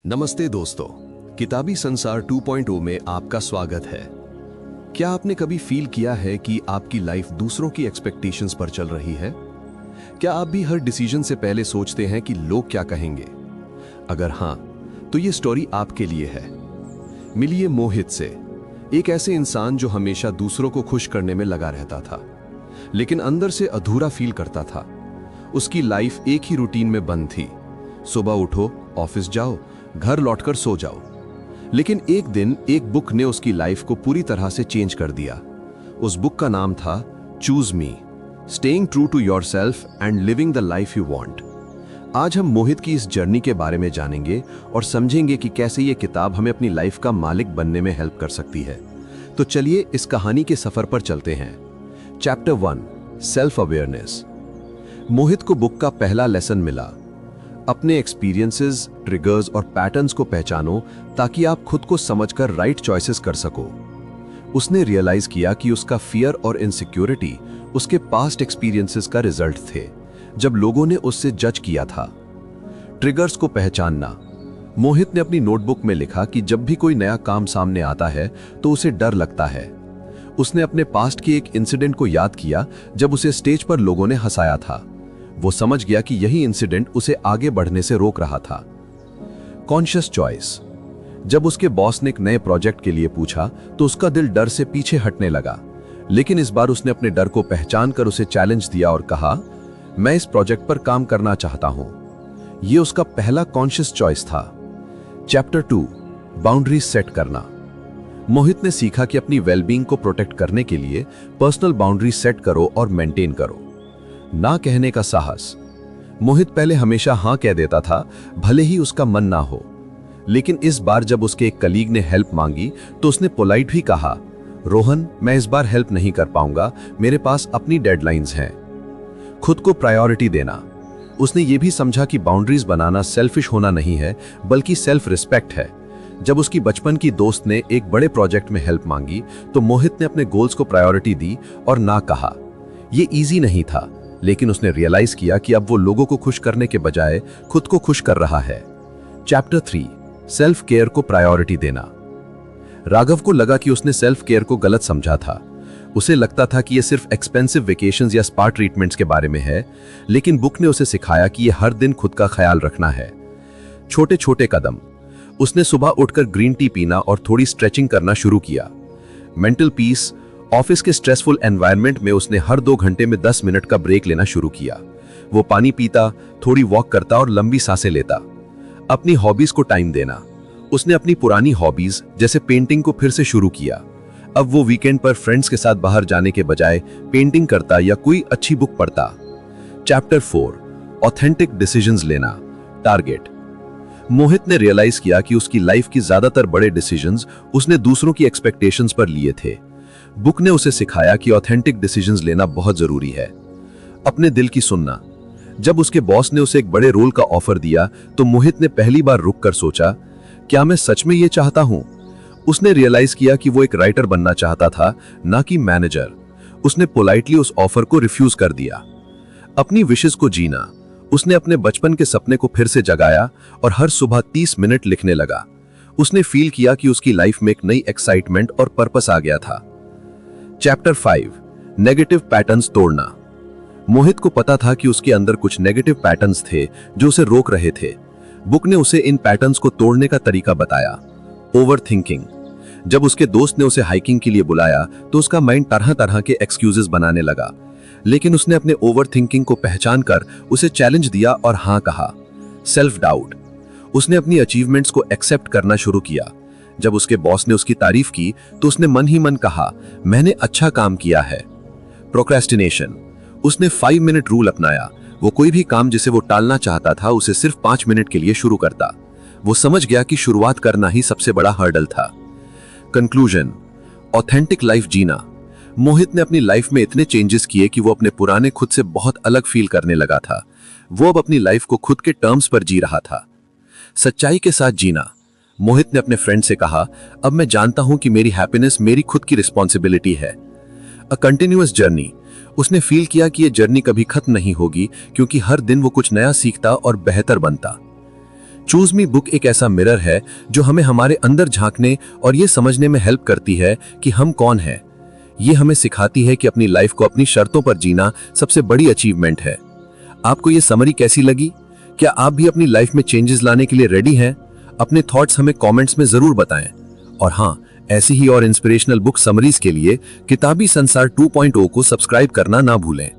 नमस्ते दोस्तों, किताबी संसार 2.0 में आपका स्वागत है। क्या आपने कभी फील किया है कि आपकी लाइफ दूसरों की एक्सपेक्टेशंस पर चल रही है? क्या आप भी हर डिसीजन से पहले सोचते हैं कि लोग क्या कहेंगे? अगर हां, तो ये स्टोरी आपके लिए है। मिलिए मोहित से, एक ऐसे इंसान जो हमेशा दूसरों को खुश करने में लगा रहता था, लेकिन अंदर से अधूरा फील करता था। उसकी लाइफ एक ही रूटीन में बंद थी। सुबह उठो, ऑफिस जाओ, घर लौटकर सो जाओ। लेकिन एक दिन एक बुक ने उसकी लाइफ को पूरी तरह से चेंज कर दिया। उस बुक का नाम था choose me, staying true to yourself and living the life you want. आज हम मोहित की इस जर्नी के बारे में जानेंगे और समझेंगे कि कैसे ये किताब हमें अपनी लाइफ का मालिक बनने में हेल्प कर सकती है। तो चलिए इस कहानी के सफर पर चलते हैं। Chapter 1, self awareness. मोहित को बुक का पहला लेसन मिला, अपने एक्सपीरियंसेस, ट्रिगर्स और पैटर्न्स को पहचानो ताकि आप खुद को समझकर राइट चॉइसेस कर सको। उसने रियलाइज किया कि उसका फियर और इनसिक्योरिटी उसके पास्ट एक्सपीरियंसेस का रिजल्ट थे, जब लोगों ने उससे जज किया था। ट्रिगर्स को पहचानना। मोहित ने अपनी नोटबुक में लिखा कि जब भी कोई नया काम सामने आता है तो उसे डर लगता है। उसने अपने पास्ट के एक इंसिडेंट को याद किया जब उसे स्टेज पर लोगों ने हंसाया था। वो समझ गया कि यही इंसिडेंट उसे आगे बढ़ने से रोक रहा था। Conscious choice. जब उसके बॉस ने एक नए प्रोजेक्ट के लिए पूछा तो उसका दिल डर से पीछे हटने लगा, लेकिन इस बार उसने अपने डर को पहचान कर उसे चैलेंज दिया और कहा, मैं इस प्रोजेक्ट पर काम करना चाहता हूं। यह उसका पहला कॉन्शियस चॉइस था। चैप्टर 2, बाउंड्रीज सेट करना। मोहित ने सीखा कि अपनी वेलबींग को प्रोटेक्ट करने के लिए पर्सनल बाउंड्रीज सेट करो और मेंटेन करो। ना कहने का साहस। मोहित पहले हमेशा हां कह देता था, भले ही उसका मन ना हो। लेकिन इस बार जब उसके एक कलीग ने हेल्प मांगी तो उसने पोलाइट भी कहा, रोहन, मैं इस बार हेल्प नहीं कर पाऊंगा, मेरे पास अपनी डेडलाइंस हैं। खुद को प्रायोरिटी देना। उसने ये भी समझा कि बाउंड्रीज बनाना सेल्फिश होना नहीं है, बल्कि सेल्फ रिस्पेक्ट है। जब उसकी बचपन की दोस्त ने एक बड़े प्रोजेक्ट में हेल्प मांगी तो मोहित ने अपने गोल्स को प्रायोरिटी दी और ना कहा। यह इजी नहीं था, लेकिन उसने रियलाइज किया कि अब वो लोगों को खुश करने के बजाय खुद को खुश कर रहा है। चैप्टर 3, सेल्फ केयर को प्रायोरिटी देना। राघव को लगा कि उसने सेल्फ केयर को गलत समझा था। उसे लगता था कि यह सिर्फ एक्सपेंसिव वेकेशंस या स्पा ट्रीटमेंट्स के बारे में है, लेकिन बुक ने उसे सिखाया कि यह हर दिन खुद का ख्याल रखना है। छोटे छोटे कदम। उसने सुबह उठकर ग्रीन टी पीना और थोड़ी स्ट्रेचिंग करना शुरू किया। Mental peace. ऑफिस के स्ट्रेसफुल एनवायरनमेंट में उसने हर 2 घंटे में 10 मिनट का ब्रेक लेना शुरू किया। वो पानी पीता, थोड़ी वॉक करता और लंबी सांसें लेता। अपनी हॉबीज को टाइम देना। उसने अपनी पुरानी हॉबीज जैसे पेंटिंग को फिर से शुरू किया। अब वो वीकेंड पर फ्रेंड्स के साथ बाहर जाने के बजाय पेंटिंग करता या कोई अच्छी बुक पढ़ता। चैप्टर 4, ऑथेंटिक डिसीजंस लेना। टारगेट। मोहित ने रियलाइज किया कि उसकी लाइफ की ज्यादातर बड़े डिसीजंस उसने दूसरों की एक्सपेक्टेशंस पर लिए थे। बुक ने उसे सिखाया कि ऑथेंटिक डिसीजंस लेना बहुत जरूरी है। अपने दिल की सुनना। जब उसके बॉस ने उसे एक बड़े रोल का ऑफर दिया तो मोहित ने पहली बार रुककर सोचा, क्या मैं सच में ये चाहता हूं? उसने रियलाइज किया कि वो एक राइटर बनना चाहता था, ना कि मैनेजर। उसने पोलाइटली उस ऑफर को रिफ्यूज कर दिया। अपनी विशेस को जीना। उसने अपने बचपन के सपने को फिर से जगाया और हर सुबह 30 मिनट लिखने लगा। उसने फील किया कि उसकी लाइफ में एक नई एक्साइटमेंट और पर्पस आ गया था। चैप्टर 5, नेगेटिव पैटर्न्स तोड़ना। मोहित को पता था कि उसके अंदर कुछ नेगेटिव पैटर्न्स थे जो उसे रोक रहे थे। बुक ने उसे इन पैटर्न्स को तोड़ने का तरीका बताया। ओवरथिंकिंग। जब उसके दोस्त ने उसे हाइकिंग के लिए बुलाया तो उसका माइंड तरह तरह के एक्सक्यूजेस बनाने लगा, लेकिन उसने अपने ओवरथिंकिंग को पहचान कर उसे चैलेंज दिया और हां कहा। Self doubt. उसने अपनी अचीवमेंट्स को एक्सेप्ट करना शुरू किया। जब उसके बॉस ने उसकी तारीफ की तो उसने मन ही मन कहा, मैंने अच्छा काम किया है। प्रोक्रेस्टिनेशन। उसने 5 मिनट रूल अपनाया। वो कोई भी काम जिसे वो टालना चाहता था उसे सिर्फ 5 मिनट के लिए शुरू करता। वो समझ गया कि शुरुआत करना ही सबसे बड़ा हर्डल था। कंक्लूजन, ऑथेंटिक लाइफ जीना। मोहित ने अपनी लाइफ में इतने चेंजेस किए कि वो अपने पुराने खुद से बहुत अलग फील करने लगा था। वो अब अपनी लाइफ को खुद के टर्म्स पर जी रहा था। सच्चाई के साथ जीना। मोहित ने अपने फ्रेंड से कहा, अब मैं जानता हूं कि मेरी हैप्पीनेस मेरी खुद की रिस्पॉन्सिबिलिटी है। A continuous journey. उसने फील किया कि यह जर्नी कभी खत्म नहीं होगी, क्योंकि हर दिन वो कुछ नया सीखता और बेहतर बनता। चूज मी बुक एक ऐसा मिरर है जो हमें हमारे अंदर झांकने और ये समझने में हेल्प करती है कि हम कौन हैं। ये हमें सिखाती है कि अपनी लाइफ को अपनी शर्तों पर जीना सबसे बड़ी अचीवमेंट है। आपको ये समरी कैसी लगी? क्या आप भी अपनी लाइफ में चेंजेस लाने के लिए रेडी हैं? अपने थॉट्स हमें कमेंट्स में जरूर बताएं। और हाँ, ऐसी ही और इंस्पिरेशनल बुक समरीज के लिए किताबी संसार 2.0 को सब्सक्राइब करना ना भूलें।